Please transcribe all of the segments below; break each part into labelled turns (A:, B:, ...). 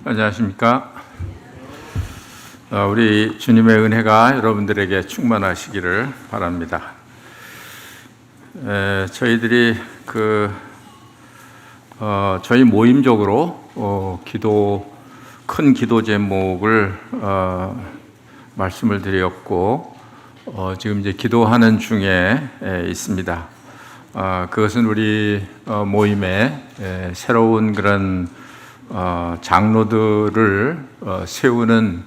A: 안녕하십니까? 우리 주님의 은혜가 여러분들에게 충만하시기를 바랍니다. 저희들이 저희 모임적으로 큰 기도 제목을 말씀을 드렸고 지금 이제 기도하는 중에 있습니다. 그것은 우리 모임의 새로운 그런 장로들을 세우는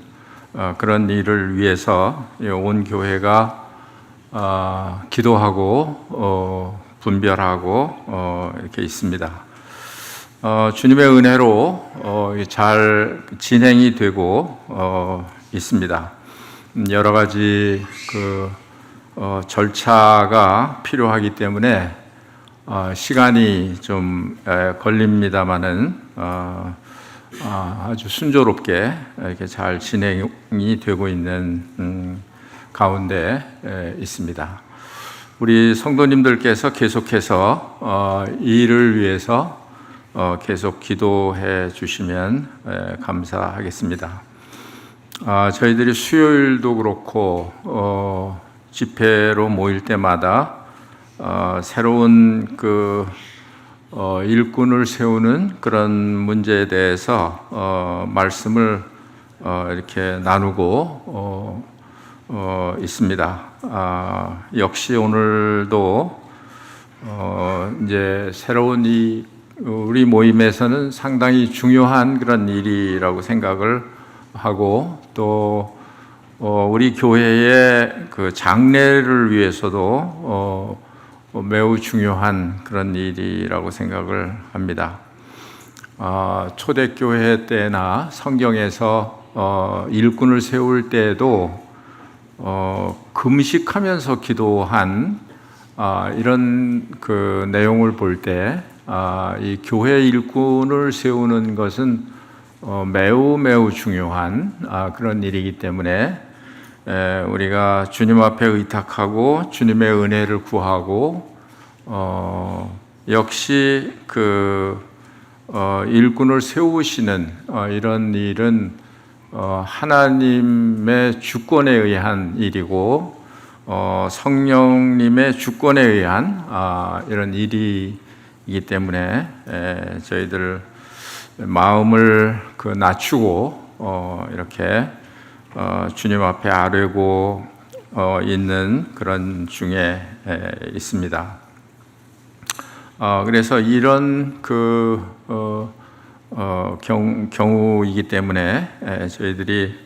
A: 그런 일을 위해서 온 교회가 기도하고 분별하고 이렇게 있습니다. 주님의 은혜로 잘 진행이 되고 있습니다. 여러 가지 절차가 필요하기 때문에 시간이 좀 걸립니다만은 아주 순조롭게 이렇게 잘 진행이 되고 있는 가운데 있습니다. 우리 성도님들께서 계속해서 이 일을 위해서 계속 기도해 주시면 감사하겠습니다. 저희들이 수요일도 그렇고 집회로 모일 때마다 새로운 일꾼을 세우는 그런 문제에 대해서 말씀을 이렇게 나누고 있습니다. 역시 오늘도 이제 새로운 우리 모임에서는 상당히 중요한 그런 일이라고 생각을 하고 또 우리 교회의 장래를 위해서도 매우 중요한 그런 일이라고 생각을 합니다. 초대교회 때나 성경에서 일꾼을 세울 때에도 금식하면서 기도한 이런 내용을 볼 때 이 교회 일꾼을 세우는 것은 매우 중요한 그런 일이기 때문에 우리가 주님 앞에 의탁하고 주님의 은혜를 구하고 역시 일꾼을 세우시는 이런 일은 하나님의 주권에 의한 일이고 성령님의 주권에 의한 이런 일이기 때문에 저희들 마음을 낮추고 이렇게 주님 앞에 아뢰고 있는 그런 중에 있습니다. 그래서 이런 경우이기 때문에 저희들이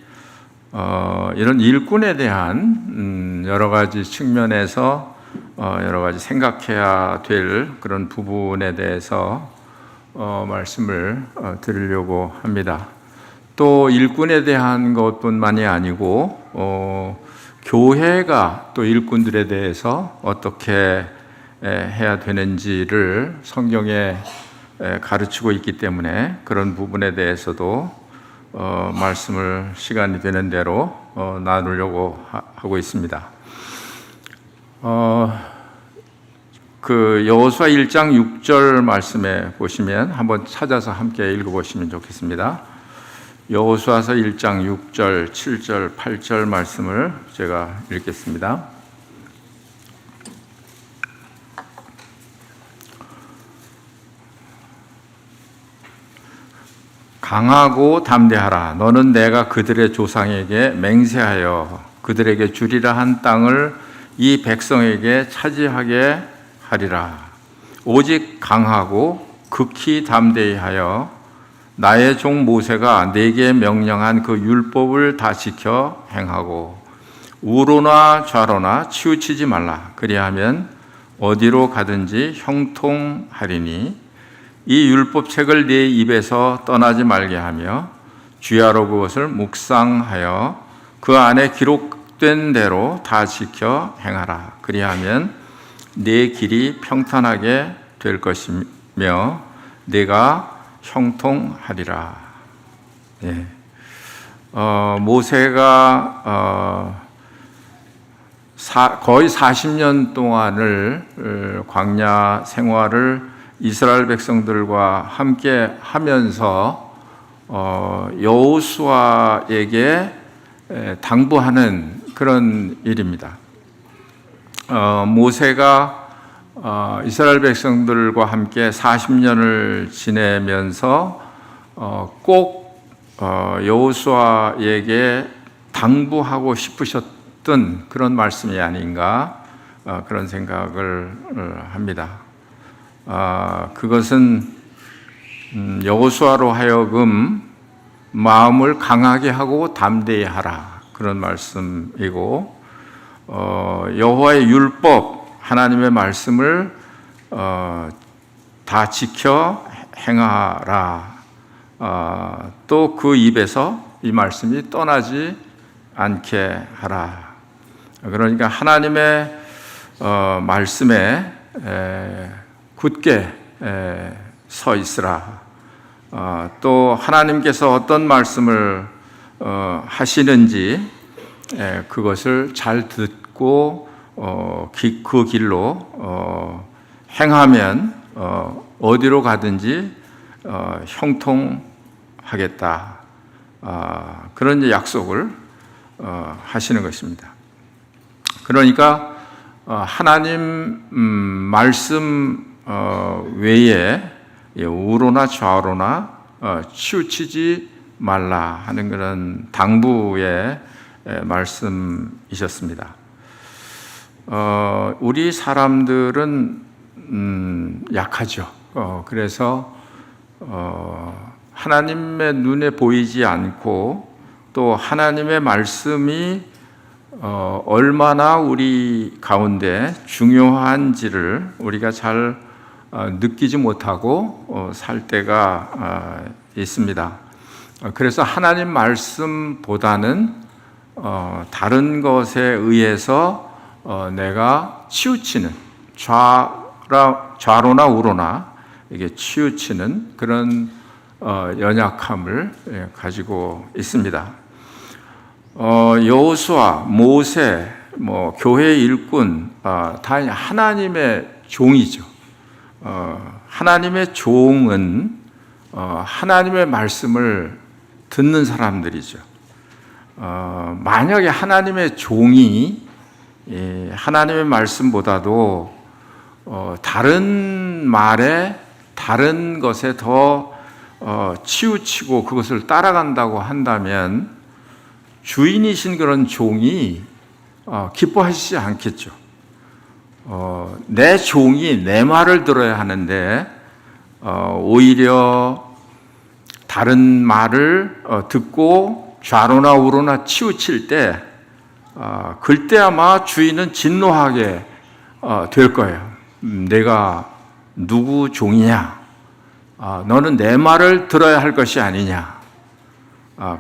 A: 이런 일꾼에 대한 여러 가지 측면에서 여러 가지 생각해야 될 그런 부분에 대해서 말씀을 드리려고 합니다. 또 일꾼에 대한 것뿐만이 아니고 교회가 또 일꾼들에 대해서 어떻게 해야 되는지를 성경에 가르치고 있기 때문에 그런 부분에 대해서도 말씀을 시간이 되는 대로 나누려고 하고 있습니다. 여호수아 1장 6절 말씀에 보시면 한번 찾아서 함께 읽어보시면 좋겠습니다. 여호수아서 1장 6절, 7절, 8절 말씀을 제가 읽겠습니다. 강하고 담대하라. 너는 내가 그들의 조상에게 맹세하여 그들에게 주리라 한 땅을 이 백성에게 차지하게 하리라. 오직 강하고 극히 담대히 하여 나의 종 모세가 내게 명령한 그 율법을 다 지켜 행하고 우로나 좌로나 치우치지 말라. 그리하면 어디로 가든지 형통하리니 이 율법책을 네 입에서 떠나지 말게 하며 주야로 그것을 묵상하여 그 안에 기록된 대로 다 지켜 행하라. 그리하면 네 길이 평탄하게 될 것이며 내가 형통하리라. 예. 모세가 거의 40년 동안을 광야 생활을 이스라엘 백성들과 함께 하면서 여호수아에게 당부하는 그런 일입니다. 모세가 이스라엘 백성들과 함께 40년을 지내면서 꼭 여호수아에게 당부하고 싶으셨던 그런 말씀이 아닌가 그런 생각을 합니다. 그것은 여호수아로 하여금 마음을 강하게 하고 담대히 하라 그런 말씀이고, 여호와의 율법 하나님의 말씀을 다 지켜 행하라. 또 그 입에서 이 말씀이 떠나지 않게 하라. 그러니까 하나님의 말씀에 굳게 서 있으라. 또 하나님께서 어떤 말씀을 하시는지 그것을 잘 듣고 그 길로 행하면 어디로 가든지 형통하겠다. 그런 약속을 하시는 것입니다. 그러니까 하나님 말씀 외에 우로나 좌로나 치우치지 말라 하는 그런 당부의 말씀이셨습니다. 우리 사람들은 약하죠. 그래서 하나님의 눈에 보이지 않고 또 하나님의 말씀이 얼마나 우리 가운데 중요한지를 우리가 잘 느끼지 못하고 살 때가 있습니다. 그래서 하나님 말씀보다는 다른 것에 의해서 내가 치우치는 좌로나 우로나 이게 치우치는 그런 연약함을 가지고 있습니다. 여호수아, 모세, 교회 일꾼 다 하나님의 종이죠. 하나님의 종은 하나님의 말씀을 듣는 사람들이죠. 만약에 하나님의 종이 하나님의 말씀보다도 다른 말에 다른 것에 더 치우치고 그것을 따라간다고 한다면 주인이신 그런 종이 기뻐하시지 않겠죠. 내 종이 내 말을 들어야 하는데 오히려 다른 말을 듣고 좌로나 우로나 치우칠 때 그때 아마 주인은 진노하게 될 거예요. 내가 누구 종이냐? 너는 내 말을 들어야 할 것이 아니냐?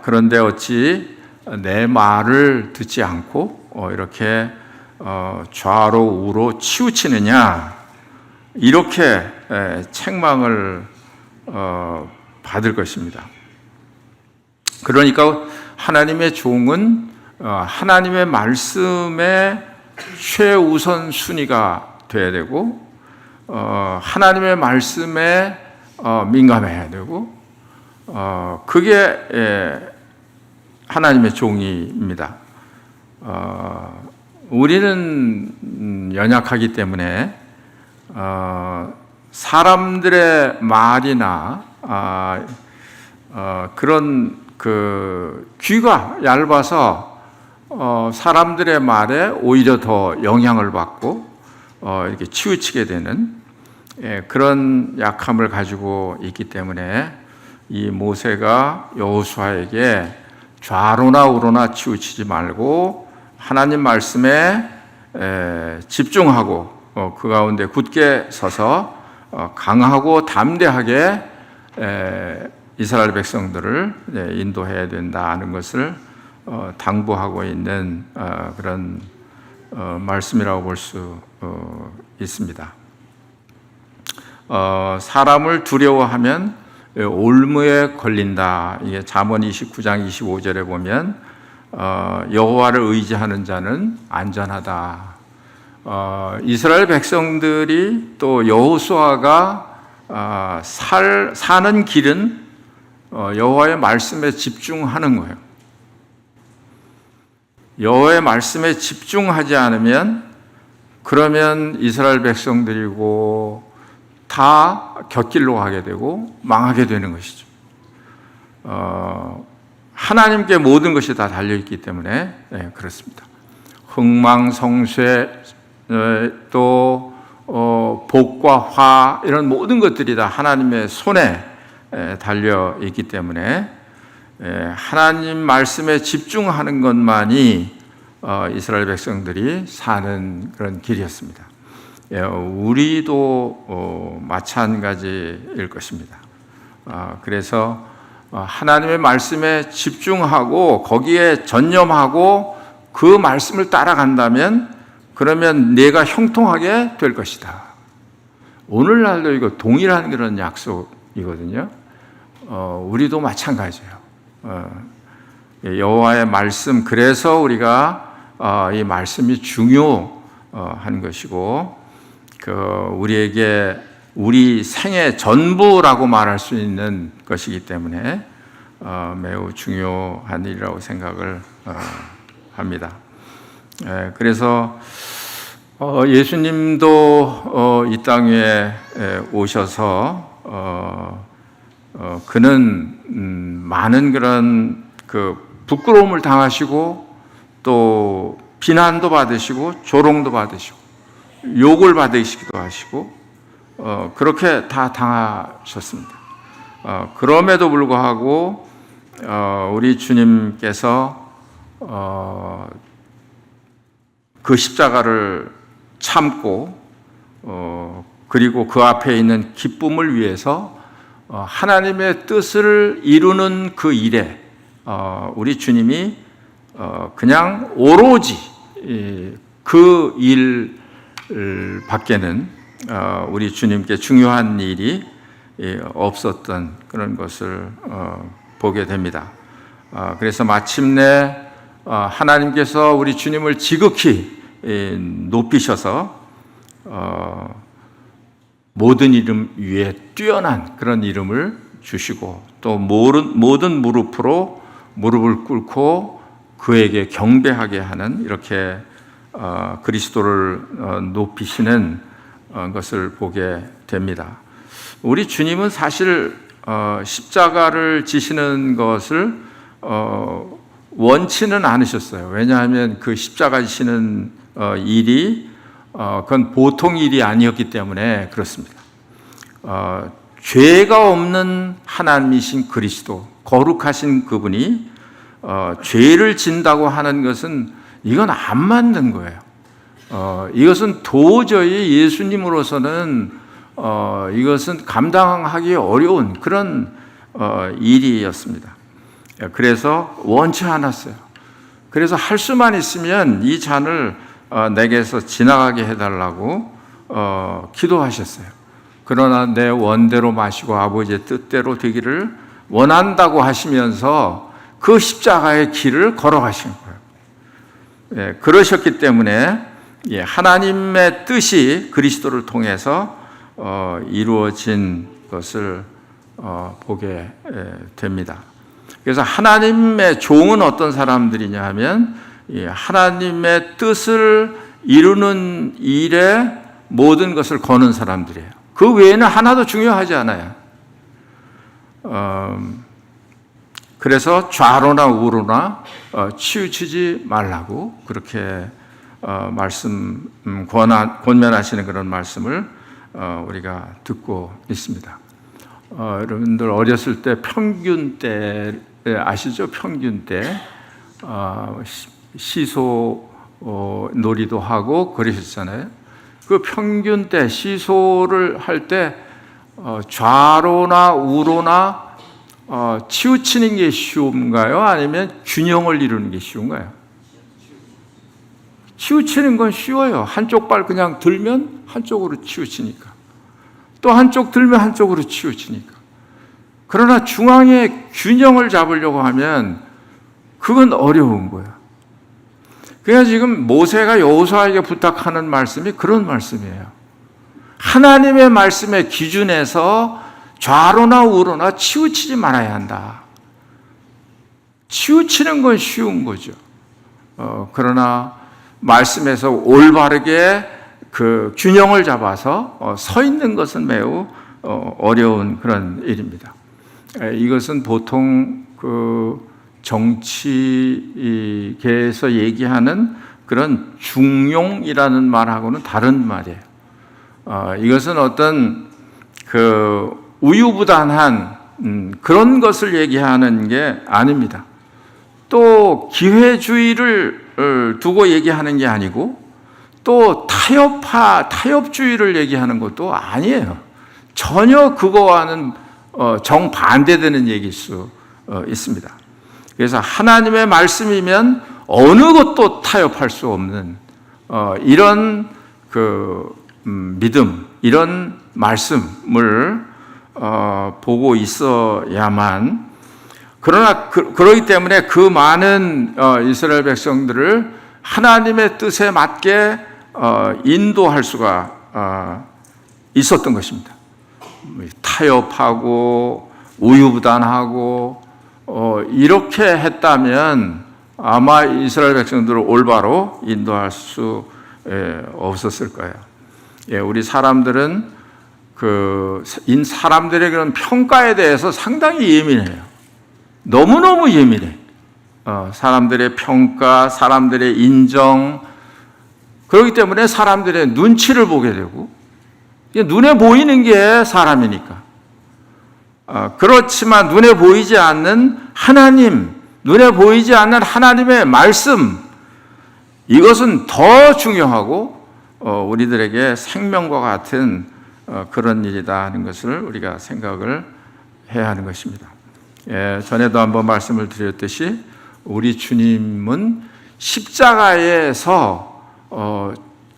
A: 그런데 어찌 내 말을 듣지 않고 이렇게 좌로 우로 치우치느냐? 이렇게 책망을 받을 것입니다. 그러니까 하나님의 종은 하나님의 말씀에 최우선 순위가 돼야 되고 하나님의 말씀에 민감해야 되고 그게 하나님의 종이입니다. 우리는 연약하기 때문에 사람들의 말이나 그런 귀가 얇아서 사람들의 말에 오히려 더 영향을 받고 이렇게 치우치게 되는 그런 약함을 가지고 있기 때문에 이 모세가 여호수아에게 좌로나 우로나 치우치지 말고 하나님 말씀에 집중하고 그 가운데 굳게 서서 강하고 담대하게 이스라엘 백성들을 인도해야 된다는 것을 당부하고 있는 그런 말씀이라고 볼 수 있습니다. 사람을 두려워하면 올무에 걸린다. 이게 잠언 29장 25절에 보면 여호와를 의지하는 자는 안전하다. 이스라엘 백성들이 또 여호수아가 사는 길은 여호와의 말씀에 집중하는 거예요. 여호와의 말씀에 집중하지 않으면 그러면 이스라엘 백성들이고 다 곁길로 가게 되고 망하게 되는 것이죠. 하나님께 모든 것이 다 달려있기 때문에 그렇습니다. 흥망성쇠 또 복과 화 이런 모든 것들이 다 하나님의 손에 달려있기 때문에 하나님 말씀에 집중하는 것만이 이스라엘 백성들이 사는 그런 길이었습니다. 우리도 마찬가지일 것입니다. 그래서 하나님의 말씀에 집중하고 거기에 전념하고 그 말씀을 따라간다면 그러면 내가 형통하게 될 것이다. 오늘날도 이거 동일한 그런 약속이거든요. 우리도 마찬가지예요. 여호와의 말씀, 그래서 우리가 이 말씀이 중요한 것이고 우리에게 우리 생의 전부라고 말할 수 있는 것이기 때문에 매우 중요한 일이라고 생각을 합니다. 그래서 예수님도 이 땅 위에 오셔서 그는 많은 그런 부끄러움을 당하시고 또 비난도 받으시고 조롱도 받으시고 욕을 받으시기도 하시고 그렇게 다 당하셨습니다. 그럼에도 불구하고 우리 주님께서 그 십자가를 참고 그리고 그 앞에 있는 기쁨을 위해서 하나님의 뜻을 이루는 그 일에 우리 주님이 그냥 오로지 그 일 밖에는 우리 주님께 중요한 일이 없었던 그런 것을 보게 됩니다. 그래서 마침내 하나님께서 우리 주님을 지극히 높이셔서 모든 이름 위에 뛰어난 그런 이름을 주시고 또 모든 무릎으로 무릎을 꿇고 그에게 경배하게 하는 이렇게 그리스도를 높이시는 것을 보게 됩니다. 우리 주님은 사실 십자가를 지시는 것을 원치는 않으셨어요. 왜냐하면 그 십자가 지시는 일이 그건 보통 일이 아니었기 때문에 그렇습니다. 죄가 없는 하나님이신 그리스도, 거룩하신 그분이 죄를 진다고 하는 것은 이건 안 맞는 거예요. 이것은 도저히 예수님으로서는 이것은 감당하기 어려운 그런 일이었습니다. 그래서 원치 않았어요. 그래서 할 수만 있으면 이 잔을 내게서 지나가게 해달라고 기도하셨어요. 그러나 내 원대로 마시고 아버지의 뜻대로 되기를 원한다고 하시면서 그 십자가의 길을 걸어가신 거예요. 그러셨기 때문에 하나님의 뜻이 그리스도를 통해서 이루어진 것을 보게 됩니다. 그래서 하나님의 종은 어떤 사람들이냐 하면 하나님의 뜻을 이루는 일에 모든 것을 거는 사람들이에요. 그 외에는 하나도 중요하지 않아요. 그래서 좌로나 우로나 치우치지 말라고 그렇게 권면하시는 그런 말씀을 우리가 듣고 있습니다. 여러분들 어렸을 때 평균 때 아시죠? 평균 때 시소 놀이도 하고 그러셨잖아요. 그 평균 때 시소를 할 때 좌로나 우로나 치우치는 게 쉬운가요? 아니면 균형을 이루는 게 쉬운가요? 치우치는 건 쉬워요. 한쪽 발 그냥 들면 한쪽으로 치우치니까. 또 한쪽 들면 한쪽으로 치우치니까. 그러나 중앙에 균형을 잡으려고 하면 그건 어려운 거예요. 그래서 지금 모세가 여호수아에게 부탁하는 말씀이 그런 말씀이에요. 하나님의 말씀의 기준에서 좌로나 우로나 치우치지 말아야 한다. 치우치는 건 쉬운 거죠. 그러나 말씀에서 올바르게 그 균형을 잡아서 서 있는 것은 매우 어려운 그런 일입니다. 이것은 보통 그 정치계에서 얘기하는 그런 중용이라는 말하고는 다른 말이에요. 이것은 어떤 그 우유부단한 그런 것을 얘기하는 게 아닙니다. 또 기회주의를 두고 얘기하는 게 아니고 또 타협주의를 얘기하는 것도 아니에요. 전혀 그거와는 정반대되는 얘기일 수 있습니다. 그래서 하나님의 말씀이면 어느 것도 타협할 수 없는 이런 그 믿음, 이런 말씀을 보고 있어야만, 그러나 그러기 때문에 그 많은 이스라엘 백성들을 하나님의 뜻에 맞게 인도할 수가 있었던 것입니다. 타협하고 우유부단하고 이렇게 했다면 아마 이스라엘 백성들을 올바로 인도할 수 없었을 거예요. 우리 사람들은 사람들의 그런 평가에 대해서 상당히 예민해요. 너무너무 예민해. 사람들의 평가, 사람들의 인정, 그렇기 때문에 사람들의 눈치를 보게 되고, 눈에 보이는 게 사람이니까. 그렇지만 눈에 보이지 않는 하나님, 눈에 보이지 않는 하나님의 말씀, 이것은 더 중요하고 우리들에게 생명과 같은 그런 일이다 하는 것을 우리가 생각을 해야 하는 것입니다. 전에도 한번 말씀을 드렸듯이 우리 주님은 십자가에서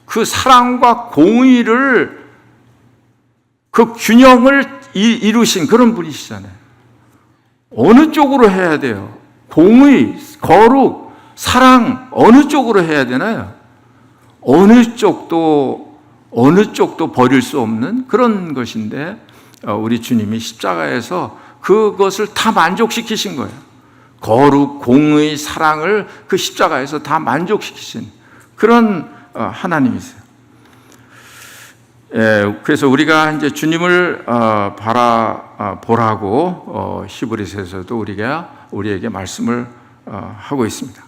A: 그 사랑과 공의를, 그 균형을 이루신 그런 분이시잖아요. 어느 쪽으로 해야 돼요? 공의, 거룩, 사랑 어느 쪽으로 해야 되나요? 어느 쪽도 버릴 수 없는 그런 것인데 우리 주님이 십자가에서 그것을 다 만족시키신 거예요. 거룩, 공의, 사랑을 그 십자가에서 다 만족시키신 그런 하나님이세요. 그래서 우리가 이제 주님을 바라보라고 히브리서에서도 우리에게 말씀을 하고 있습니다.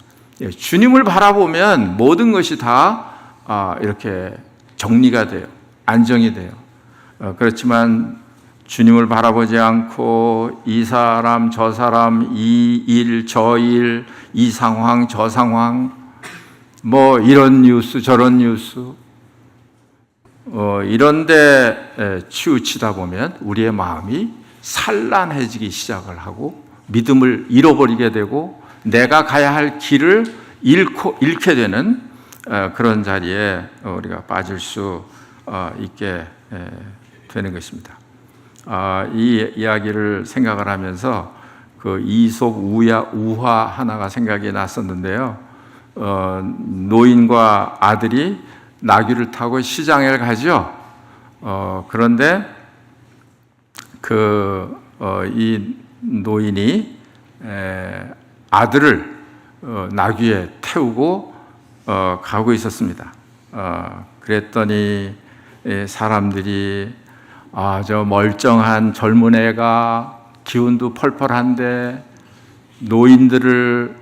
A: 주님을 바라보면 모든 것이 다 이렇게 정리가 돼요. 안정이 돼요. 그렇지만 주님을 바라보지 않고 이 사람 저 사람, 이 일 저 일, 이 상황 저 상황, 뭐 이런 뉴스 저런 뉴스, 이런데 치우치다 보면 우리의 마음이 산란해지기 시작을 하고 믿음을 잃어버리게 되고 내가 가야 할 길을 잃게 되는 그런 자리에 우리가 빠질 수 있게 되는 것입니다. 이 이야기를 생각을 하면서 그 이솝 우화 하나가 생각이 났었는데요. 노인과 아들이 나귀를 타고 시장에 가죠. 그런데 이 노인이 아들을 나귀에 태우고 가고 있었습니다. 그랬더니 사람들이 저 멀쩡한 젊은 애가 기운도 펄펄한데 노인을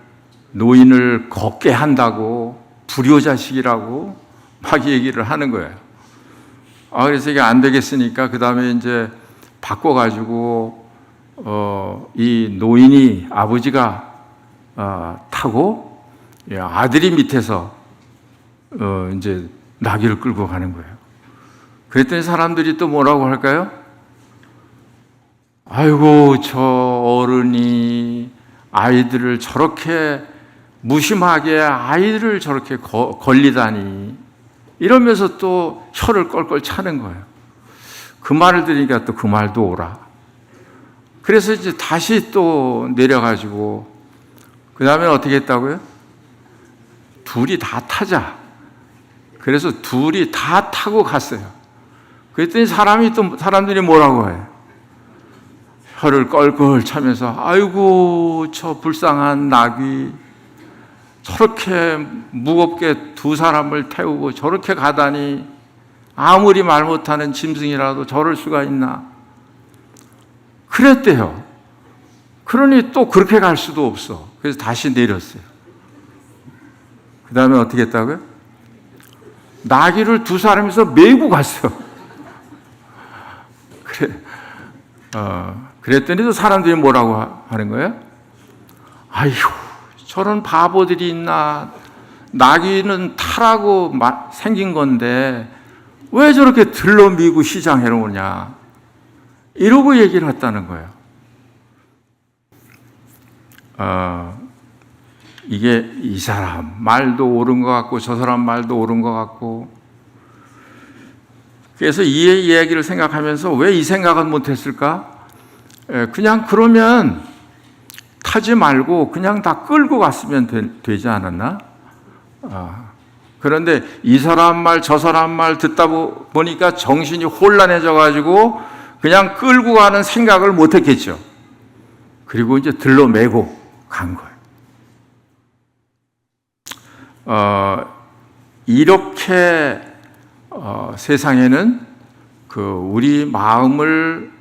A: 걷게 한다고, 불효자식이라고 막 얘기를 하는 거예요. 그래서 이게 안 되겠으니까 그 다음에 이제 바꿔가지고 이 노인이 아버지가 타고 아들이 밑에서 이제 나귀를 끌고 가는 거예요. 그랬더니 사람들이 또 뭐라고 할까요? 아이고 저 어른이 아이들을 저렇게 무심하게 아이들을 저렇게 걸리다니, 이러면서 또 혀를 껄껄 차는 거예요. 그 말을 들으니까 또 그 말도 오라. 그래서 이제 다시 또 내려가지고 그 다음에 어떻게 했다고요? 둘이 다 타자. 그래서 둘이 다 타고 갔어요. 그랬더니 사람들이 뭐라고 해요? 혀를 껄껄 차면서 아이고 저 불쌍한 낙이 저렇게 무겁게 두 사람을 태우고 저렇게 가다니, 아무리 말 못하는 짐승이라도 저럴 수가 있나, 그랬대요. 그러니 또 그렇게 갈 수도 없어. 그래서 다시 내렸어요. 그 다음에 어떻게 했다고요? 나귀를 두 사람이서 메고 갔어요. 그랬더니 또 사람들이 뭐라고 하는 거예요? 아휴, 저런 바보들이 있나. 나귀는 타라고 생긴 건데 왜 저렇게 들러 미고 시장해 놓으냐, 이러고 얘기를 했다는 거예요. 이게 이 사람 말도 옳은 것 같고 저 사람 말도 옳은 것 같고, 그래서 이 이야기를 생각하면서 왜 이 생각은 못했을까? 그냥 그러면 타지 말고 그냥 다 끌고 갔으면 되지 않았나? 그런데 이 사람 말 저 사람 말 듣다 보니까 정신이 혼란해져 가지고 그냥 끌고 가는 생각을 못했겠죠. 그리고 이제 들러 메고 간 거예요. 이렇게 세상에는 우리 마음을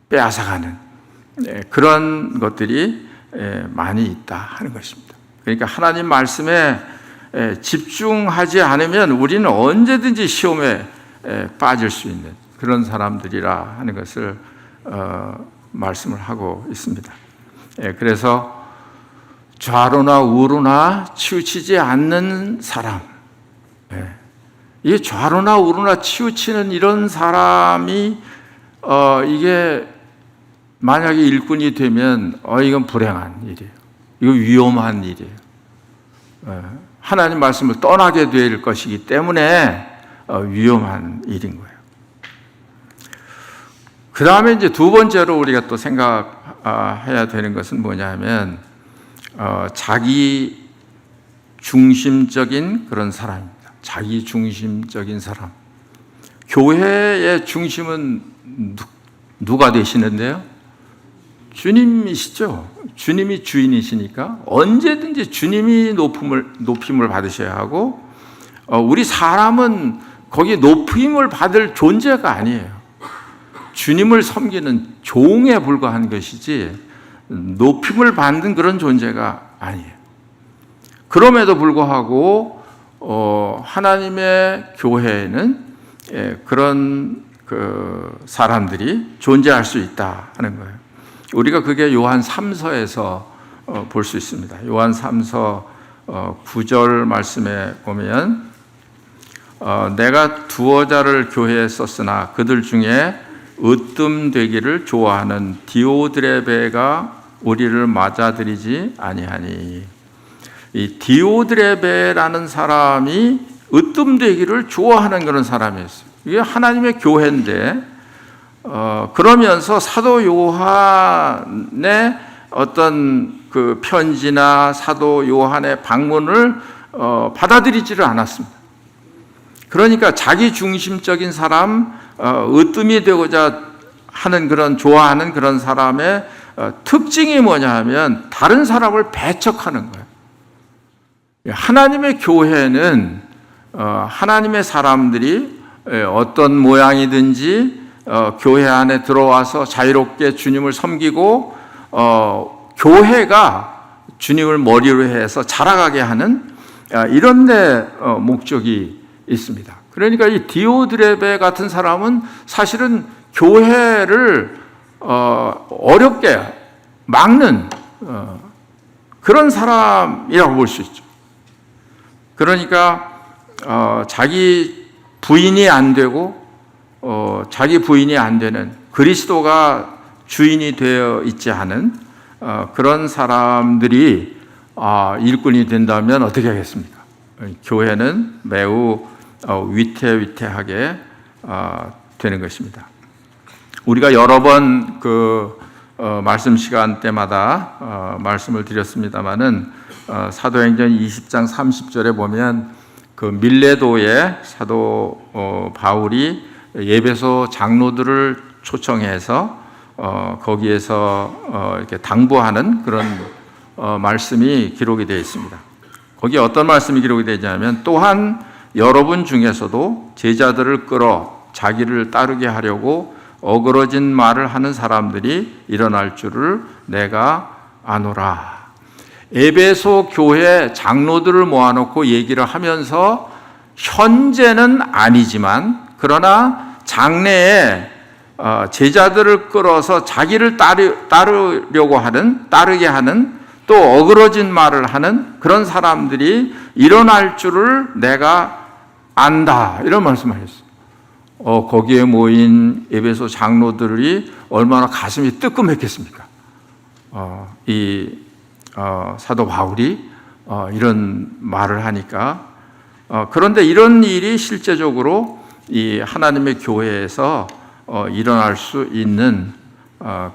A: 빼앗아가는 그런 것들이 많이 있다 하는 것입니다. 그러니까 하나님 말씀에 집중하지 않으면 우리는 언제든지 시험에 빠질 수 있는 그런 사람들이라 하는 것을 말씀을 하고 있습니다. 그래서 좌로나 우로나 치우치지 않는 사람, 이 좌로나 우로나 치우치는 이런 사람이 이게 만약에 일꾼이 되면 이건 불행한 일이에요. 이거 위험한 일이에요. 하나님 말씀을 떠나게 될 것이기 때문에 위험한 일인 거예요. 그 다음에 이제 두 번째로 우리가 또 생각해야 되는 것은 뭐냐면 자기 중심적인 그런 사람입니다. 자기 중심적인 사람. 교회의 중심은 누가 되시는데요? 주님이시죠. 주님이 주인이시니까 언제든지 주님이 높임을 받으셔야 하고, 우리 사람은 거기 높임을 받을 존재가 아니에요. 주님을 섬기는 종에 불과한 것이지 높임을 받는 그런 존재가 아니에요. 그럼에도 불구하고 하나님의 교회에는 그런 사람들이 존재할 수 있다 하는 거예요. 우리가 그게 요한 3서에서 볼 수 있습니다. 요한 3서 9절 말씀에 보면 내가 두어 자를 교회에 썼으나 그들 중에 으뜸되기를 좋아하는 디오드레베가 우리를 맞아들이지 아니하니. 이 디오드레베라는 사람이 으뜸되기를 좋아하는 그런 사람이었어요. 이게 하나님의 교회인데 그러면서 사도 요한의 어떤 그 편지나 사도 요한의 방문을 받아들이지를 않았습니다. 그러니까 자기 중심적인 사람, 으뜸이 되고자 하는 그런 좋아하는 그런 사람의 특징이 뭐냐 하면 다른 사람을 배척하는 거예요. 하나님의 교회는 하나님의 사람들이 어떤 모양이든지 교회 안에 들어와서 자유롭게 주님을 섬기고 교회가 주님을 머리로 해서 자라가게 하는 이런 데 목적이 있습니다. 그러니까 이 디오드레베 같은 사람은 사실은 교회를 어렵게 막는 그런 사람이라고 볼 수 있죠. 그러니까 자기 부인이 안 되고 자기 부인이 안 되는, 그리스도가 주인이 되어 있지 않은 그런 사람들이 일꾼이 된다면 어떻게 하겠습니까? 교회는 매우 위태위태하게 되는 것입니다. 우리가 여러 번 말씀 시간 때마다 말씀을 드렸습니다마는 사도행전 20장 30절에 보면 밀레도의 사도 바울이 예배소 장로들을 초청해서 거기에서 이렇게 당부하는 그런 말씀이 기록이 되어 있습니다. 거기에 어떤 말씀이 기록이 되냐면, 또한 여러분 중에서도 제자들을 끌어 자기를 따르게 하려고 어그러진 말을 하는 사람들이 일어날 줄을 내가 아노라. 에베소 교회 장로들을 모아놓고 얘기를 하면서, 현재는 아니지만 그러나 장래에 제자들을 끌어서 자기를 따르게 하는, 또 어그러진 말을 하는 그런 사람들이 일어날 줄을 내가 안다, 이런 말씀을 했어요. 거기에 모인 에베소 장로들이 얼마나 가슴이 뜨끔했겠습니까? 사도 바울이 이런 말을 하니까. 그런데 이런 일이 실제적으로 이 하나님의 교회에서 일어날 수 있는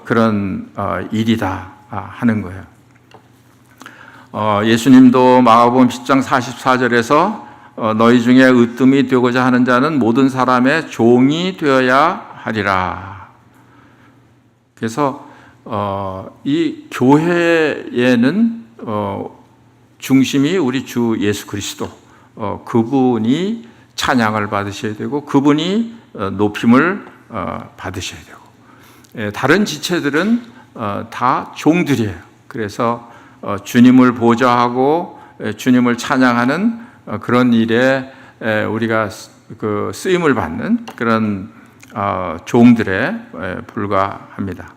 A: 그런 일이다 하는 거예요. 예수님도 마가복음 10장 44절에서 너희 중에 으뜸이 되고자 하는 자는 모든 사람의 종이 되어야 하리라. 그래서 이 교회에는 중심이 우리 주 예수 그리스도, 그분이 찬양을 받으셔야 되고 그분이 높임을 받으셔야 되고, 다른 지체들은 다 종들이에요. 그래서 주님을 보좌하고 주님을 찬양하는 그런 일에 우리가 그 쓰임을 받는 그런 종들에 불과합니다.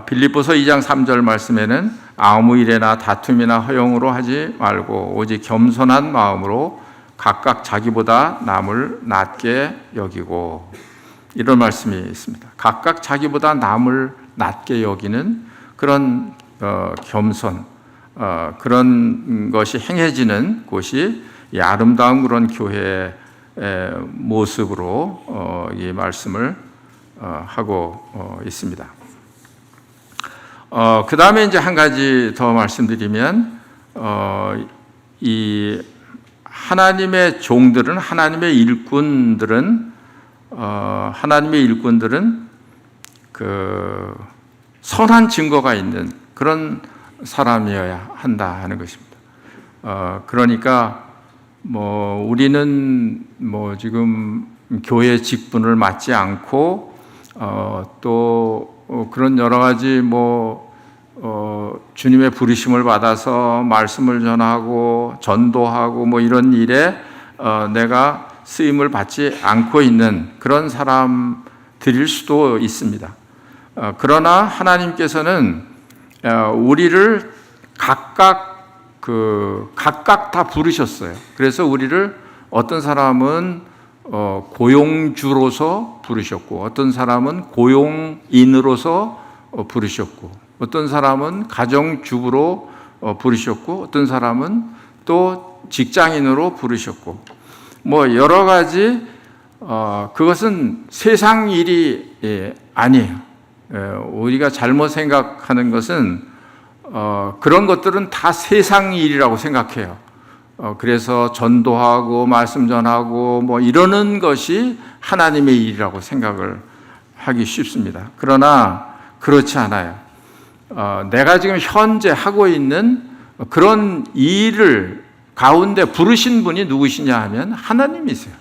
A: 빌립보서 2장 3절 말씀에는 아무 일에나 다툼이나 허용으로 하지 말고 오직 겸손한 마음으로 각각 자기보다 남을 낮게 여기고, 이런 말씀이 있습니다. 각각 자기보다 남을 낮게 여기는 그런 겸손, 그런 것이 행해지는 곳이 이 아름다운 그런 교회의 모습으로 이 말씀을 하고 있습니다. 그 다음에 이제 한 가지 더 말씀드리면, 이 하나님의 종들은, 하나님의 일꾼들은 그 선한 증거가 있는 그런 사람이어야 한다 하는 것입니다. 그러니까 우리는 지금 교회 직분을 맡지 않고 또 그런 여러 가지 주님의 부르심을 받아서 말씀을 전하고 전도하고 이런 일에 내가 쓰임을 받지 않고 있는 그런 사람들일 수도 있습니다. 그러나 하나님께서는 우리를 각각 다 부르셨어요. 그래서 우리를 어떤 사람은 고용주로서 부르셨고, 어떤 사람은 고용인으로서 부르셨고, 어떤 사람은 가정주부로 부르셨고, 어떤 사람은 또 직장인으로 부르셨고, 여러 가지, 그것은 세상 일이 아니에요. 우리가 잘못 생각하는 것은 그런 것들은 다 세상 일이라고 생각해요. 그래서 전도하고 말씀 전하고 이러는 것이 하나님의 일이라고 생각을 하기 쉽습니다. 그러나 그렇지 않아요. 내가 지금 현재 하고 있는 그런 일을 가운데 부르신 분이 누구시냐 하면 하나님이세요.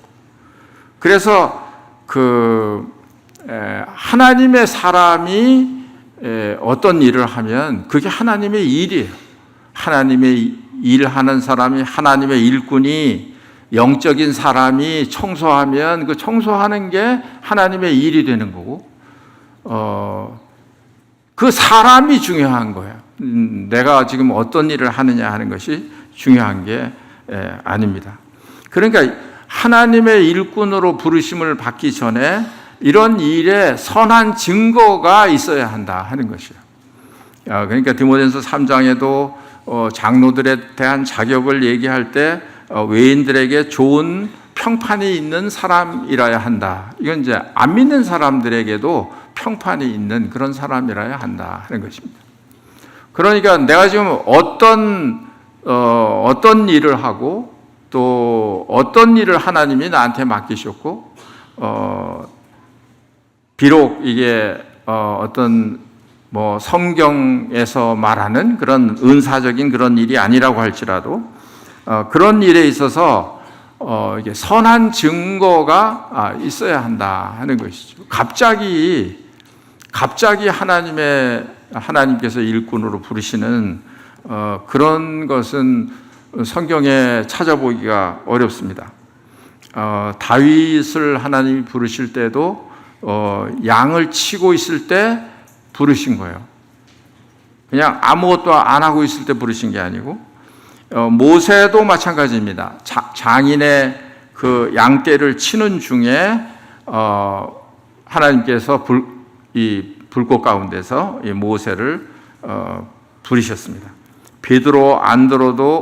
A: 그래서 하나님의 사람이 어떤 일을 하면 그게 하나님의 일이에요. 하나님의 일하는 사람이, 하나님의 일꾼이, 영적인 사람이 청소하면 그 청소하는 게 하나님의 일이 되는 거고, 그 사람이 중요한 거예요. 내가 지금 어떤 일을 하느냐 하는 것이 중요한 게 아닙니다. 그러니까 하나님의 일꾼으로 부르심을 받기 전에 이런 일에 선한 증거가 있어야 한다 하는 것이에요. 그러니까 디모데전서 3장에도 장로들에 대한 자격을 얘기할 때 외인들에게 좋은 평판이 있는 사람이라야 한다. 이건 이제 안 믿는 사람들에게도 평판이 있는 그런 사람이라야 한다 하는 것입니다. 그러니까 내가 지금 어떤 일을 하고 또 어떤 일을 하나님이 나한테 맡기셨고, 비록 이게 어떤 뭐 성경에서 말하는 그런 은사적인 그런 일이 아니라고 할지라도 그런 일에 있어서 이게 선한 증거가 있어야 한다 하는 것이죠. 갑자기 하나님께서 일꾼으로 부르시는 그런 것은 성경에 찾아보기가 어렵습니다. 다윗을 하나님이 부르실 때도 양을 치고 있을 때 부르신 거예요. 그냥 아무것도 안 하고 있을 때 부르신 게 아니고, 모세도 마찬가지입니다. 장인의 그 양떼를 치는 중에 하나님께서 이 불꽃 가운데서 이 모세를 부르셨습니다. 베드로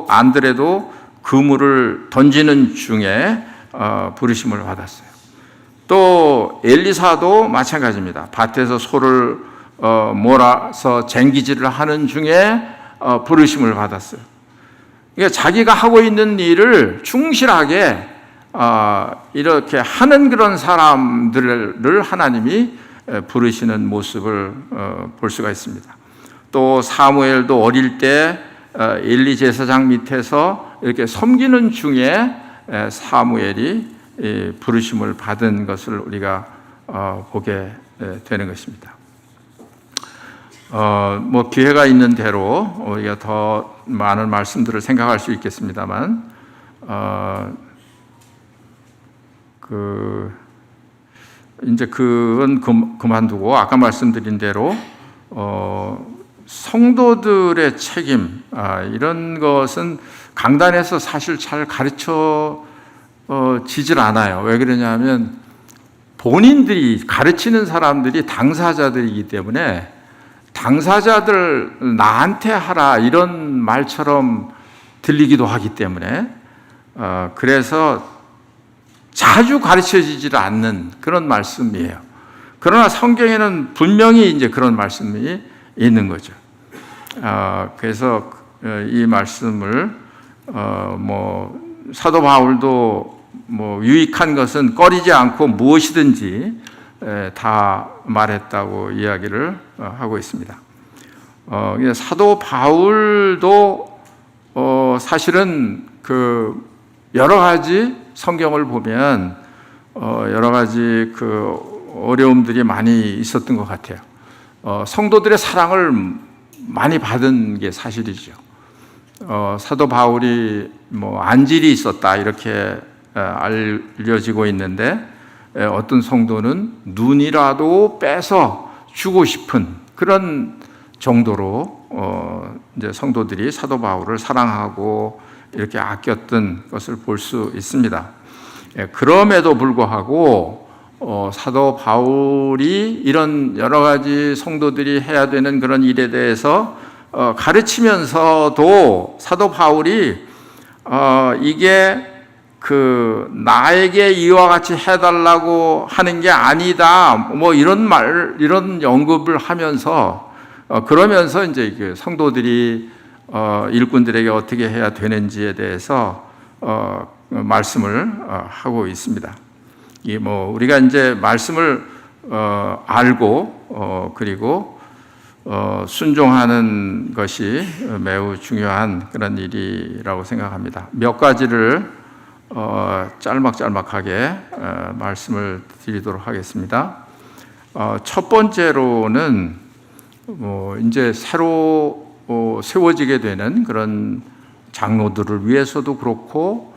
A: 안드레도 그물을 던지는 중에 부르심을 받았어요. 또 엘리사도 마찬가지입니다. 밭에서 소를 몰아서 쟁기질을 하는 중에 부르심을 받았어요. 그러니까 자기가 하고 있는 일을 충실하게 이렇게 하는 그런 사람들을 하나님이 부르시는 모습을 볼 수가 있습니다. 또 사무엘도 어릴 때 엘리 제사장 밑에서 이렇게 섬기는 중에 사무엘이 부르심을 받은 것을 우리가 보게 되는 것입니다. 뭐 기회가 있는 대로 우리가 더 많은 말씀들을 생각할 수 있겠습니다만, 이제 그건 그만두고 아까 말씀드린 대로 성도들의 책임, 이런 것은 강단에서 사실 잘 가르쳐 지질 않아요. 왜 그러냐면 본인들이 가르치는 사람들이 당사자들이기 때문에 당사자들 나한테 하라 이런 말처럼 들리기도 하기 때문에 그래서 자주 가르쳐지질 않는 그런 말씀이에요. 그러나 성경에는 분명히 이제 그런 말씀이 있는 거죠. 그래서 이 말씀을 뭐 사도 바울도 뭐 유익한 것은 꺼리지 않고 무엇이든지 다 말했다고 이야기를 하고 있습니다. 사도 바울도 사실은 그 여러 가지 성경을 보면 여러 가지 그 어려움들이 많이 있었던 것 같아요. 성도들의 사랑을 많이 받은 게 사실이죠. 사도 바울이 뭐 안질이 있었다 이렇게 알려지고 있는데, 어떤 성도는 눈이라도 빼서 주고 싶은 그런 정도로 이제 성도들이 사도 바울을 사랑하고 이렇게 아꼈던 것을 볼 수 있습니다. 그럼에도 불구하고 사도 바울이 이런 여러 가지 성도들이 해야 되는 그런 일에 대해서 가르치면서도 사도 바울이 이게 그 나에게 이와 같이 해달라고 하는 게 아니다, 뭐 이런 언급을 하면서 그러면서 이제 그 성도들이 일꾼들에게 어떻게 해야 되는지에 대해서 말씀을 하고 있습니다. 이 뭐 우리가 이제 말씀을 알고 그리고 순종하는 것이 매우 중요한 그런 일이라고 생각합니다. 몇 가지를 짤막하게 말씀을 드리도록 하겠습니다. 첫 번째로는 이제 새로 세워지게 되는 그런 장로들을 위해서도 그렇고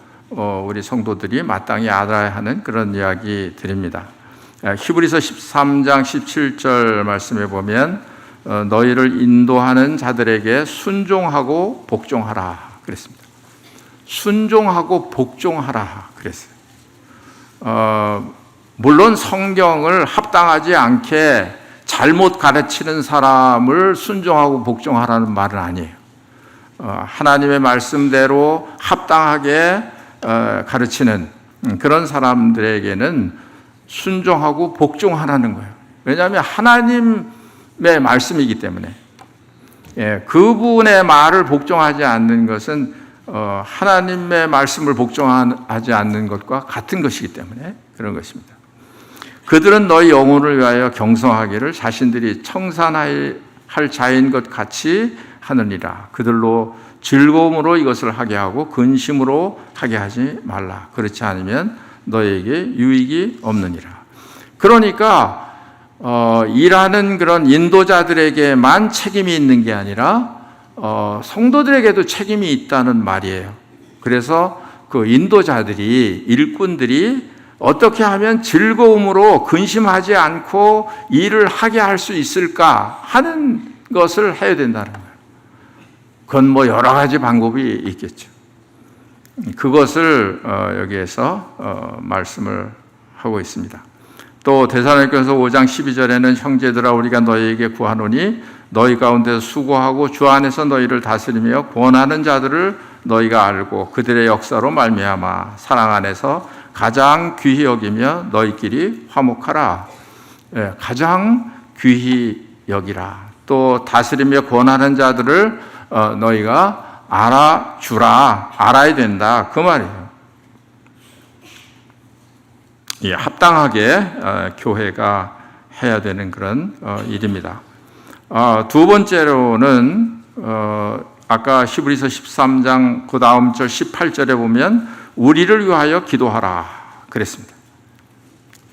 A: 우리 성도들이 마땅히 알아야 하는 그런 이야기 드립니다. 히브리서 13장 17절 말씀에 보면 너희를 인도하는 자들에게 순종하고 복종하라 그랬습니다. 순종하고 복종하라 그랬어요. 물론 성경을 합당하지 않게 잘못 가르치는 사람을 순종하고 복종하라는 말은 아니에요. 하나님의 말씀대로 합당하게 가르치는 그런 사람들에게는 순종하고 복종하라는 거예요. 왜냐하면 하나님의 말씀이기 때문에, 그분의 말을 복종하지 않는 것은 하나님의 말씀을 복종하지 않는 것과 같은 것이기 때문에 그런 것입니다. 그들은 너희 영혼을 위하여 경성하기를 자신들이 청산할 자인 것 같이 하느니라. 그들로 즐거움으로 이것을 하게 하고 근심으로 하게 하지 말라. 그렇지 않으면 너에게 유익이 없느니라. 그러니까 일하는 그런 인도자들에게만 책임이 있는 게 아니라 성도들에게도 책임이 있다는 말이에요. 그래서 그 인도자들이, 일꾼들이 어떻게 하면 즐거움으로 근심하지 않고 일을 하게 할 수 있을까 하는 것을 해야 된다는 거예요. 그건 뭐 여러 가지 방법이 있겠죠. 그것을 여기에서 말씀을 하고 있습니다. 또 데살로니가서 5장 12절에는 형제들아 우리가 너희에게 구하노니 너희 가운데 수고하고 주 안에서 너희를 다스리며 권하는 자들을 너희가 알고 그들의 역사로 말미암아 사랑 안에서 가장 귀히 여기며 너희끼리 화목하라. 가장 귀히 여기라. 또 다스리며 권하는 자들을 너희가 알아주라. 알아야 된다. 그 말이에요. 합당하게 교회가 해야 되는 그런 일입니다. 두 번째로는 아까 히브리서 13장 그 다음 절 18절에 보면 우리를 위하여 기도하라 그랬습니다.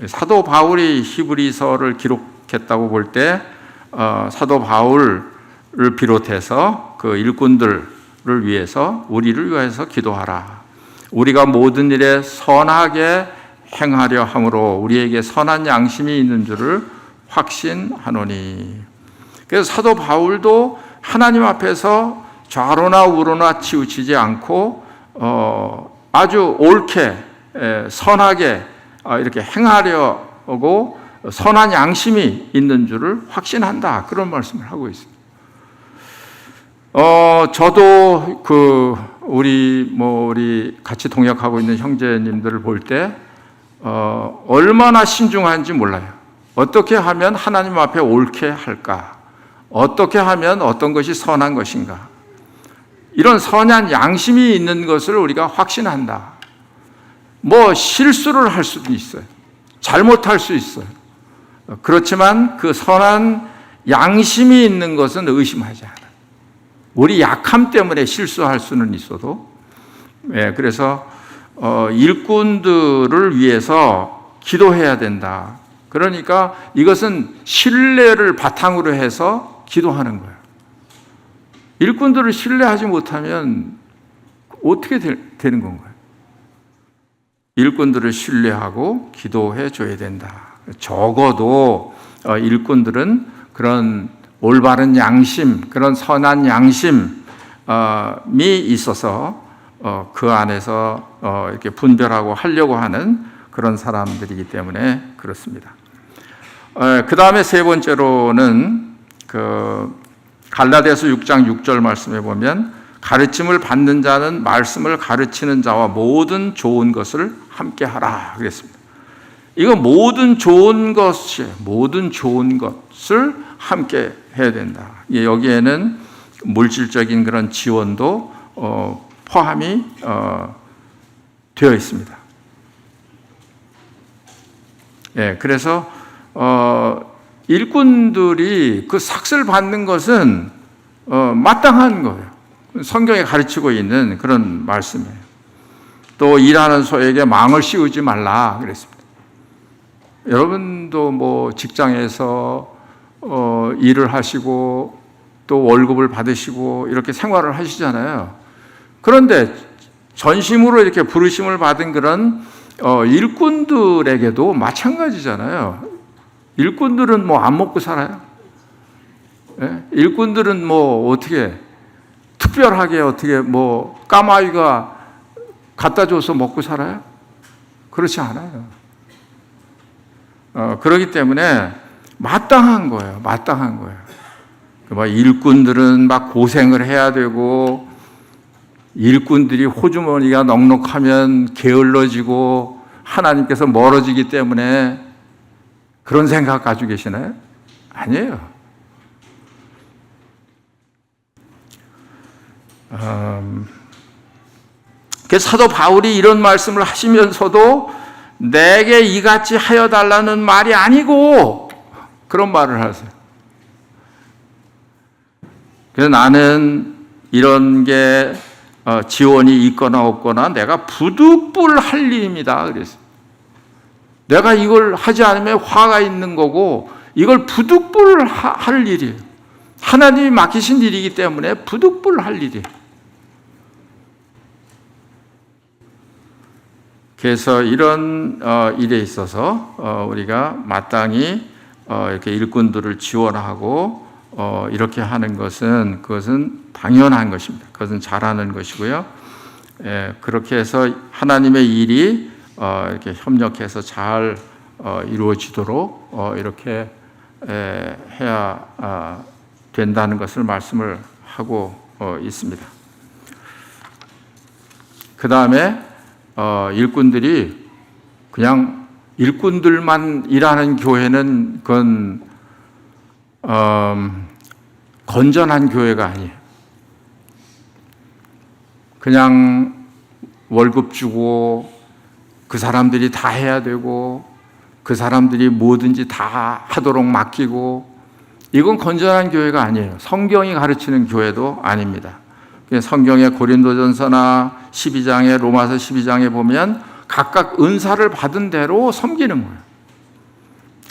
A: 사도 바울이 히브리서를 기록했다고 볼 때 사도 바울을 비롯해서 그 일꾼들을 위해서 우리를 위해서 기도하라. 우리가 모든 일에 선하게 행하려 함으로 우리에게 선한 양심이 있는 줄을 확신하노니. 그래서 사도 바울도 하나님 앞에서 좌로나 우로나 치우치지 않고 아주 옳게 선하게 이렇게 행하려고 선한 양심이 있는 줄을 확신한다. 그런 말씀을 하고 있습니다. 저도 우리 같이 동역하고 있는 형제님들을 볼 때 얼마나 신중한지 몰라요. 어떻게 하면 하나님 앞에 옳게 할까? 어떻게 하면 어떤 것이 선한 것인가? 이런 선한 양심이 있는 것을 우리가 확신한다. 뭐 실수를 할 수도 있어요. 잘못할 수 있어요. 그렇지만 그 선한 양심이 있는 것은 의심하지 않아요. 우리 약함 때문에 실수할 수는 있어도, 그래서 일꾼들을 위해서 기도해야 된다. 그러니까 이것은 신뢰를 바탕으로 해서 기도하는 거예요. 일꾼들을 신뢰하지 못하면 어떻게 되는 건가요? 일꾼들을 신뢰하고 기도해 줘야 된다. 적어도 일꾼들은 그런 올바른 양심, 그런 선한 양심이 있어서 그 안에서 이렇게 분별하고 하려고 하는 그런 사람들이기 때문에 그렇습니다. 그 다음에 세 번째로는 갈라디아서 6장 6절 말씀에 보면 가르침을 받는 자는 말씀을 가르치는 자와 모든 좋은 것을 함께 하라 그랬습니다. 이거 모든 좋은 것을 함께 해야 된다. 여기에는 물질적인 그런 지원도 포함이 되어 있습니다. 그래서 일꾼들이 그 삭슬 받는 것은 마땅한 거예요. 성경에 가르치고 있는 그런 말씀이에요. 또 일하는 소에게 망을 씌우지 말라 그랬습니다. 여러분도 뭐 직장에서 일을 하시고 또 월급을 받으시고 이렇게 생활을 하시잖아요. 그런데 전심으로 이렇게 부르심을 받은 그런 일꾼들에게도 마찬가지잖아요. 일꾼들은 뭐 안 먹고 살아요? 일꾼들은 뭐 어떻게 특별하게 어떻게 뭐 까마귀가 갖다 줘서 먹고 살아요? 그렇지 않아요. 그렇기 때문에 마땅한 거예요. 마땅한 거예요. 일꾼들은 막 고생을 해야 되고 일꾼들이 호주머니가 넉넉하면 게을러지고 하나님께서 멀어지기 때문에 그런 생각 가지고 계시나요? 아니에요. 그래서 사도 바울이 이런 말씀을 하시면서도 내게 이같이 하여 달라는 말이 아니고 그런 말을 하세요. 그래서 나는 이런 게 지원이 있거나 없거나 내가 부득불할 일입니다. 그래서 내가 이걸 하지 않으면 화가 있는 거고 이걸 부득불할 일이에요. 하나님이 맡기신 일이기 때문에 부득불할 일이에요. 그래서 이런 일에 있어서 우리가 마땅히 이렇게 일꾼들을 지원하고 이렇게 하는 것은 그것은 당연한 것입니다. 그것은 잘하는 것이고요. 그렇게 해서 하나님의 일이 이렇게 협력해서 잘 이루어지도록 이렇게 해야 된다는 것을 말씀을 하고 있습니다. 그 다음에 일꾼들이 그냥 일꾼들만 일하는 교회는 그건 건전한 교회가 아니에요. 그냥 월급 주고 그 사람들이 다 해야 되고 그 사람들이 뭐든지 다 하도록 맡기고 이건 건전한 교회가 아니에요. 성경이 가르치는 교회도 아닙니다. 성경의 고린도전서나 12장에 로마서 12장에 보면 각각 은사를 받은 대로 섬기는 거예요.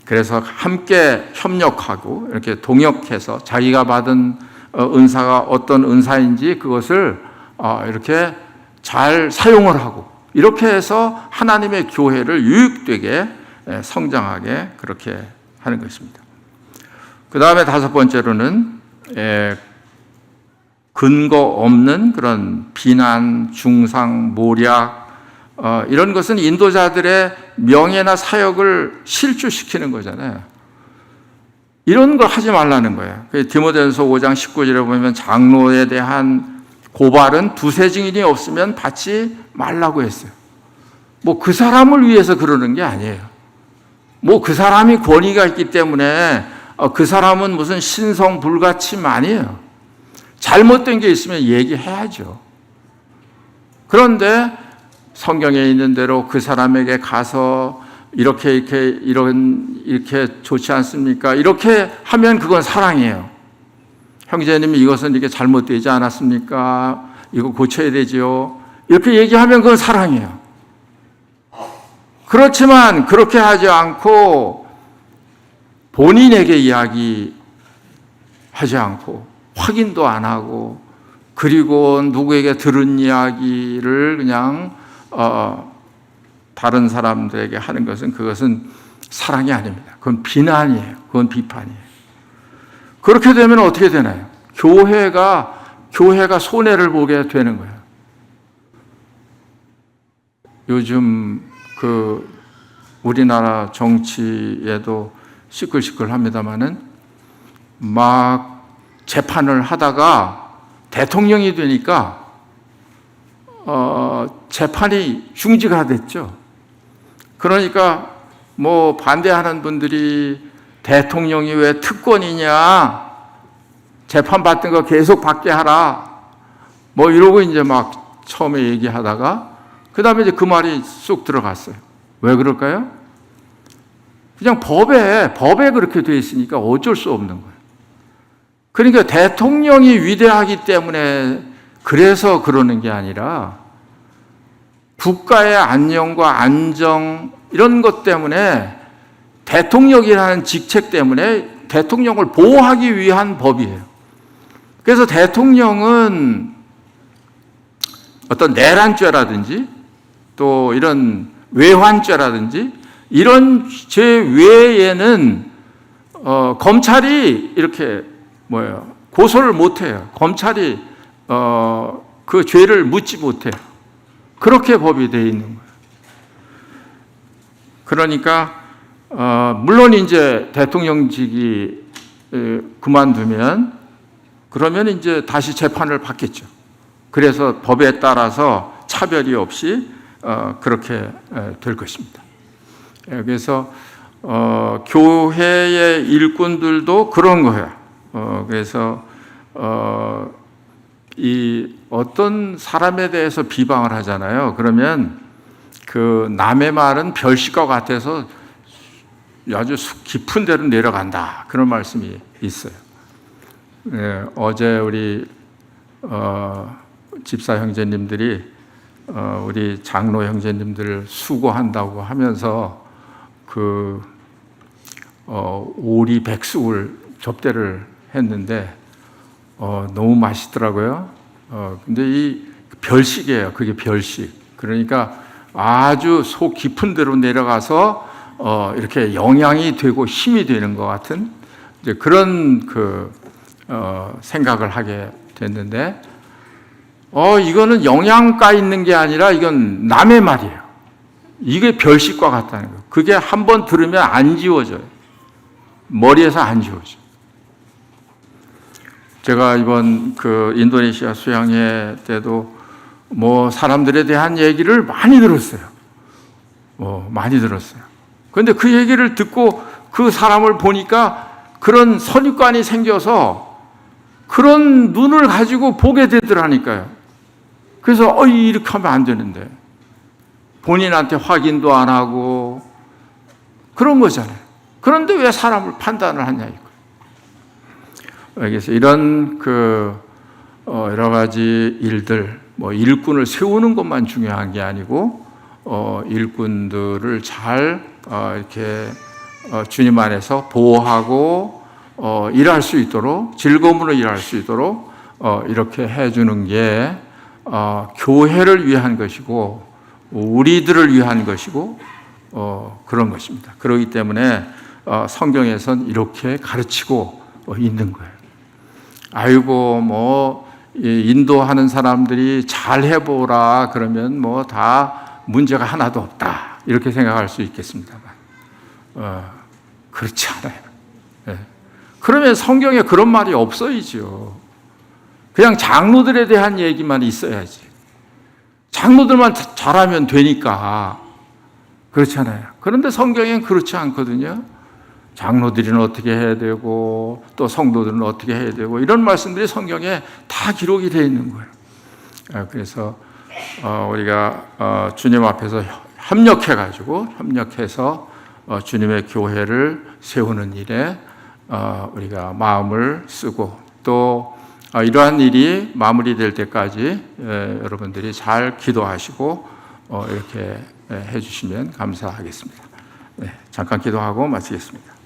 A: 그래서 함께 협력하고 이렇게 동역해서 자기가 받은 은사가 어떤 은사인지 그것을 이렇게 잘 사용을 하고 이렇게 해서 하나님의 교회를 유익되게 성장하게 그렇게 하는 것입니다. 그 다음에 다섯 번째로는 근거 없는 그런 비난, 중상, 모략 이런 것은 인도자들의 명예나 사역을 실추시키는 거잖아요. 이런 거 하지 말라는 거예요. 디모데전서 5장 19절에 보면 장로에 대한 고발은 두세 증인이 없으면 받지 말라고 했어요. 뭐 그 사람을 위해서 그러는 게 아니에요. 뭐 그 사람이 권위가 있기 때문에 그 사람은 무슨 신성 불가침 아니에요. 잘못된 게 있으면 얘기해야죠. 그런데 성경에 있는 대로 그 사람에게 가서 이렇게 좋지 않습니까? 이렇게 하면 그건 사랑이에요. 형제님 이것은 이렇게 잘못되지 않았습니까? 이거 고쳐야 되지요. 이렇게 얘기하면 그건 사랑이에요. 그렇지만 그렇게 하지 않고 본인에게 이야기하지 않고 확인도 안 하고 그리고 누구에게 들은 이야기를 그냥 다른 사람들에게 하는 것은 그것은 사랑이 아닙니다. 그건 비난이에요. 그건 비판이에요. 그렇게 되면 어떻게 되나요? 교회가 손해를 보게 되는 거예요. 요즘 우리나라 정치에도 시끌시끌합니다마는 막 재판을 하다가 대통령이 되니까 재판이 중지가 됐죠. 그러니까 뭐 반대하는 분들이 대통령이 왜 특권이냐, 재판 받던 거 계속 받게 하라, 뭐 이러고 이제 막 처음에 얘기하다가 그 다음에 이제 그 말이 쑥 들어갔어요. 왜 그럴까요? 그냥 법에 그렇게 돼 있으니까 어쩔 수 없는 거예요. 그러니까 대통령이 위대하기 때문에 그래서 그러는 게 아니라 국가의 안녕과 안정 이런 것 때문에 대통령이라는 직책 때문에 대통령을 보호하기 위한 법이에요. 그래서 대통령은 어떤 내란죄라든지 또 이런 외환죄라든지 이런 죄 외에는 검찰이 이렇게 고소를 못해요. 검찰이 그 죄를 묻지 못해요. 그렇게 법이 되어 있는 거예요. 그러니까 물론 이제 대통령직이 그만두면 그러면 이제 다시 재판을 받겠죠. 그래서 법에 따라서 차별이 없이 그렇게 될 것입니다. 그래서 교회의 일꾼들도 그런 거예요. 그래서 이 어떤 사람에 대해서 비방을 하잖아요. 그러면 그 남의 말은 별식과 같아서 아주 깊은 데로 내려간다. 그런 말씀이 있어요. 예, 어제 우리 집사 형제님들이 우리 장로 형제님들 수고한다고 하면서 그 오리 백숙을 접대를 했는데 너무 맛있더라고요. 근데 이 별식이에요. 그게 별식. 그러니까 아주 속 깊은 데로 내려가서 이렇게 영양이 되고 힘이 되는 것 같은 이제 그런 생각을 하게 됐는데, 이거는 영양가 있는 게 아니라 이건 남의 말이에요. 이게 별식과 같다는 거예요. 그게 한번 들으면 안 지워져요. 머리에서 안 지워져요. 제가 이번 인도네시아 수양회 때도 사람들에 대한 얘기를 많이 들었어요. 많이 들었어요. 그런데 그 얘기를 듣고 그 사람을 보니까 그런 선입관이 생겨서 그런 눈을 가지고 보게 되더라니까요. 그래서 이렇게 하면 안 되는데 본인한테 확인도 안 하고 그런 거잖아요. 그런데 왜 사람을 판단을 하냐 이거. 그래서 이런 여러 가지 일들, 일꾼을 세우는 것만 중요한 게 아니고 일꾼들을 잘 이렇게 주님 안에서 보호하고 일할 수 있도록 즐거움으로 일할 수 있도록 이렇게 해주는 게 교회를 위한 것이고 우리들을 위한 것이고 그런 것입니다. 그렇기 때문에 성경에선 이렇게 가르치고 있는 거예요. 아이고 인도하는 사람들이 잘 해보라 그러면 다 문제가 하나도 없다 이렇게 생각할 수 있겠습니다만 그렇지 않아요. 네. 그러면 성경에 그런 말이 없어야죠. 그냥 장로들에 대한 얘기만 있어야지. 장로들만 잘하면 되니까. 그렇잖아요. 그런데 성경엔 그렇지 않거든요. 장로들은 어떻게 해야 되고 또 성도들은 어떻게 해야 되고 이런 말씀들이 성경에 다 기록이 되어 있는 거예요. 그래서 우리가 주님 앞에서 협력해서 주님의 교회를 세우는 일에 우리가 마음을 쓰고 또 이러한 일이 마무리될 때까지 여러분들이 잘 기도하시고 이렇게 해주시면 감사하겠습니다. 네, 잠깐 기도하고 마치겠습니다.